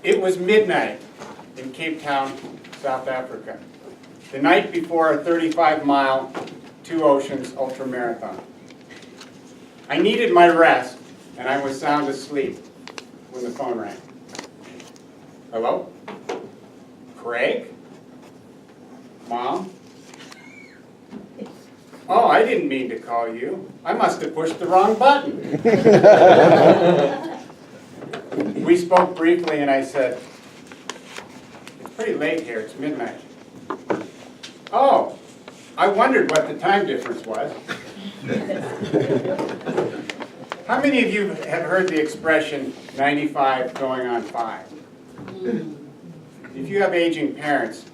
It was midnight in Cape Town, South Africa, the night before a 35-mile, 2 oceans ultramarathon. I needed my rest, and I was sound asleep when the phone rang. Hello? Craig? Mom? Oh, I didn't mean to call you. I must have pushed the wrong button. We spoke briefly and I said, it's pretty late here, it's midnight. Oh, I wondered what the time difference was. How many of you have heard the expression 95 going on 5? If you have aging parents,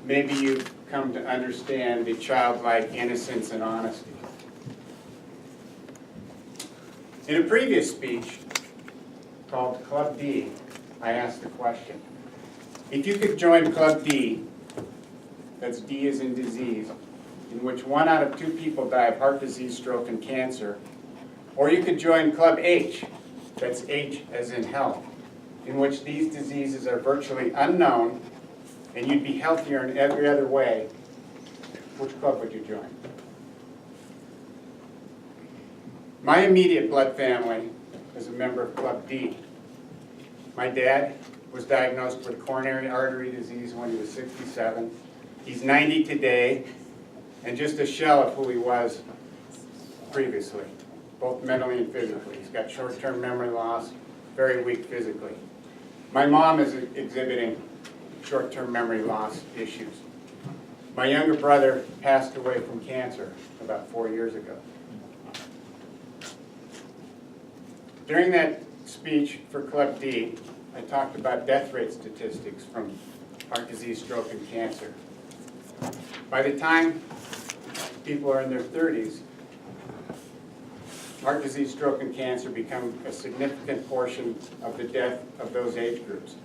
maybe you've come to understand the childlike innocence and honesty. In a previous speech called Club D, I asked the question, if you could join Club D, that's D as in disease, in which 1 out of 2 people die of heart disease, stroke, and cancer, or you could join Club H, that's H as in health, in which these diseases are virtually unknown and you'd be healthier in every other way, which club would you join? My immediate blood family is a member of Club D. My dad was diagnosed with coronary artery disease when he was 67. He's 90 today, and just a shell of who he was previously, both mentally and physically. He's got short-term memory loss, very weak physically. My mom is exhibiting short-term memory loss issues. My younger brother passed away from cancer about 4 years ago. During that speech for Club D, I talked about death rate statistics from heart disease, stroke, and cancer. By the time people are in their 30s, heart disease, stroke, and cancer become a significant portion of the death of those age groups.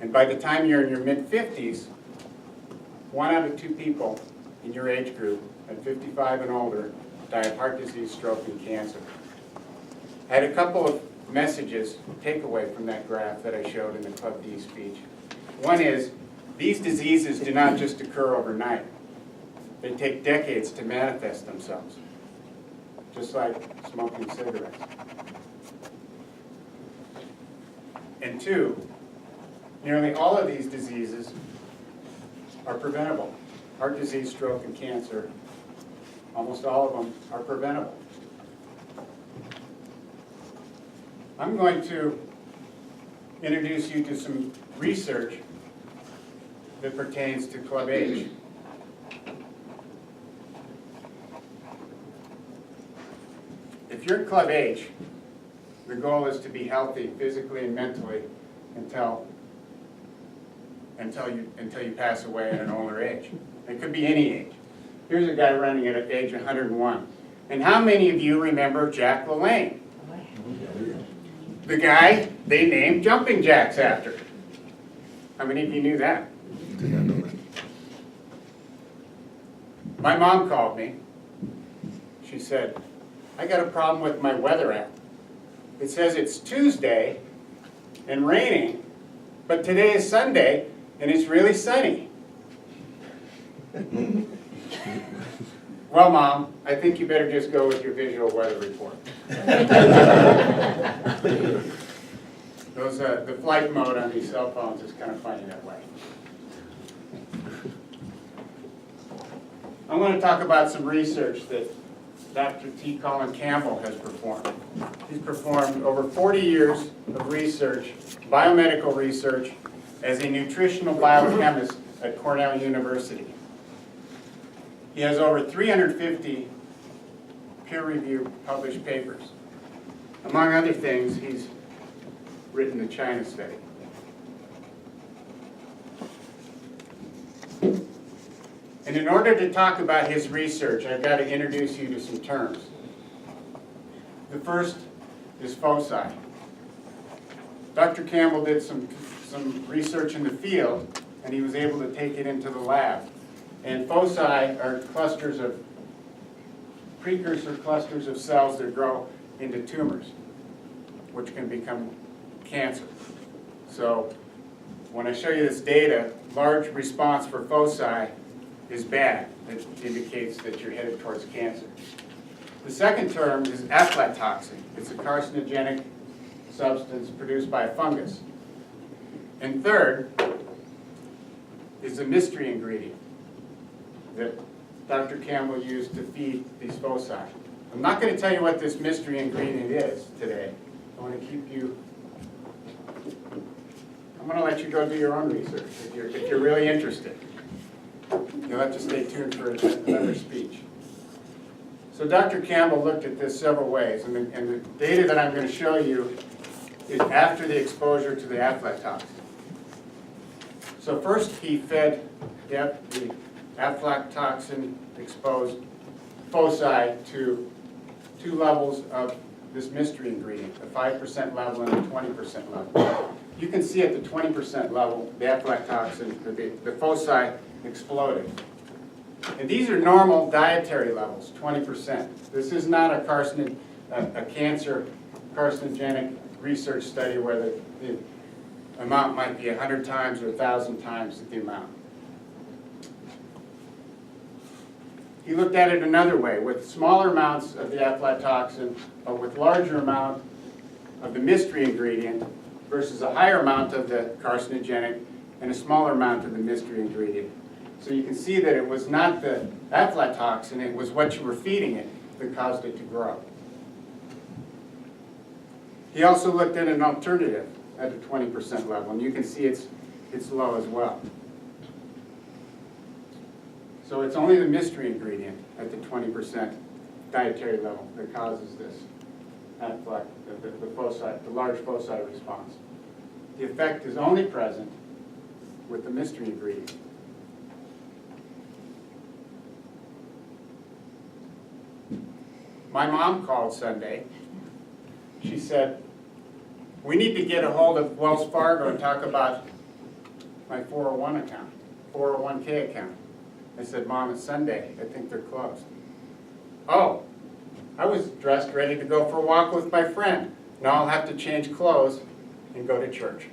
And by the time you're in your mid-50s, 1 out of 2 people in your age group at 55 and older die of heart disease, stroke, and cancer. I had a couple of messages, takeaway from that graph that I showed in the Club D speech. One is, these diseases do not just occur overnight. They take decades to manifest themselves, just like smoking cigarettes. And 2, nearly all of these diseases are preventable. Heart disease, stroke, and cancer, almost all of them are preventable. I'm going to introduce you to some research that pertains to Club H. If you're in Club H, the goal is to be healthy physically and mentally until you pass away at an older age. It could be any age. Here's a guy running at age 101. And how many of you remember Jack LaLanne? The guy they named Jumping Jacks after. How many of you knew that? My mom called me. She said, I got a problem with my weather app. It says it's Tuesday and raining, but today is Sunday and it's really sunny. Well, Mom, I think you better just go with your visual weather report. The flight mode on these cell phones is kind of funny that way. I want to talk about some research that Dr. T. Colin Campbell has performed. He's performed over 40 years of research, biomedical research, as a nutritional biochemist at Cornell University. He has over 350 peer-reviewed published papers. Among other things, he's written the China study. And in order to talk about his research, I've got to introduce you to some terms. The first is foci. Dr. Campbell did some research in the field, and he was able to take it into the lab. And foci are clusters of, precursor clusters of cells that grow into tumors, which can become cancer. So when I show you this data, large response for foci is bad. It indicates that you're headed towards cancer. The second term is aflatoxin. It's a carcinogenic substance produced by a fungus. And third is a mystery ingredient that Dr. Campbell used to feed these foci. I'm not going to tell you what this mystery ingredient is today. I want to keep you, I'm going to let you go do your own research if you're really interested. You'll have to stay tuned for another speech. So Dr. Campbell looked at this several ways, and the data that I'm going to show you is after the exposure to the aflatoxin. So first he fed the aflatoxin exposed foci to 2 levels of this mystery ingredient, a 5% level and a 20% level. You can see at the 20% level, the aflatoxin, the foci exploded. And these are normal dietary levels, 20%. This is not a cancer carcinogenic research study where the amount might be 100 times or 1,000 times the amount. He looked at it another way, with smaller amounts of the aflatoxin, but with larger amount of the mystery ingredient versus a higher amount of the carcinogenic and a smaller amount of the mystery ingredient. So you can see that it was not the aflatoxin, it was what you were feeding it that caused it to grow. He also looked at an alternative at the 20% level, and you can see it's low as well. So it's only the mystery ingredient at the 20% dietary level that causes this the large foci response. The effect is only present with the mystery ingredient. My mom called Sunday. She said, we need to get a hold of Wells Fargo and talk about my 401k account. I said, Mom, it's Sunday. I think they're closed. Oh, I was dressed ready to go for a walk with my friend. Now I'll have to change clothes and go to church.